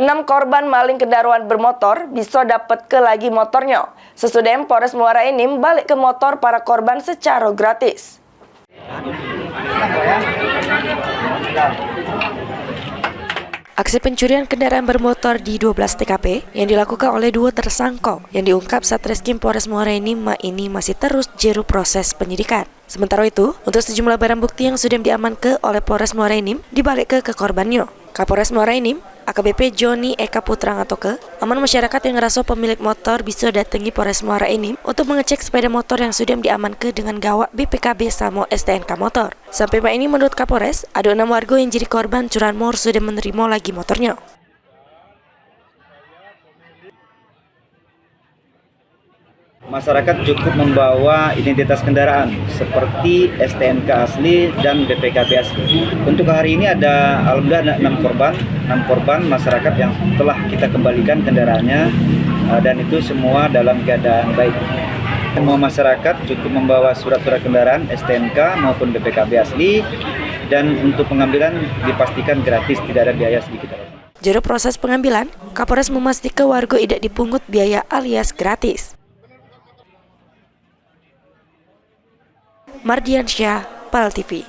6 korban maling kendaraan bermotor bisa dapat ke lagi motornya. Sesudah Polres Muara Enim balik ke motor para korban secara gratis. Aksi pencurian kendaraan bermotor di 12 TKP yang dilakukan oleh 2 tersangka yang diungkap Satreskrim Polres Muara Enim ini masih terus jeru proses penyidikan. Sementara itu, untuk sejumlah barang bukti yang sudah diamankan oleh Polres Muara Enim dibalik ke korbannya. Kapolres Muara Enim, AKBP Joni Eka Putra Ngatoke, aman masyarakat yang ngerasa pemilik motor bisa datangi Polres Muara Enim untuk mengecek sepeda motor yang sudah diamankan dengan gawak BPKB sama STNK motor. Sampai Pak ini menurut Kapolres, ada 6 warga yang jadi korban curanmor sudah menerima lagi motornya. Masyarakat cukup membawa identitas kendaraan seperti STNK asli dan BPKB asli. Untuk hari ini ada alhamdulillah 6 korban masyarakat yang telah kita kembalikan kendaraannya dan itu semua dalam keadaan baik. Semua masyarakat cukup membawa surat-surat kendaraan STNK maupun BPKB asli dan untuk pengambilan dipastikan gratis, tidak ada biaya sedikit. Juru proses pengambilan, Kapolres memastikan warga tidak dipungut biaya alias gratis. Mardiansyah, PAL TV.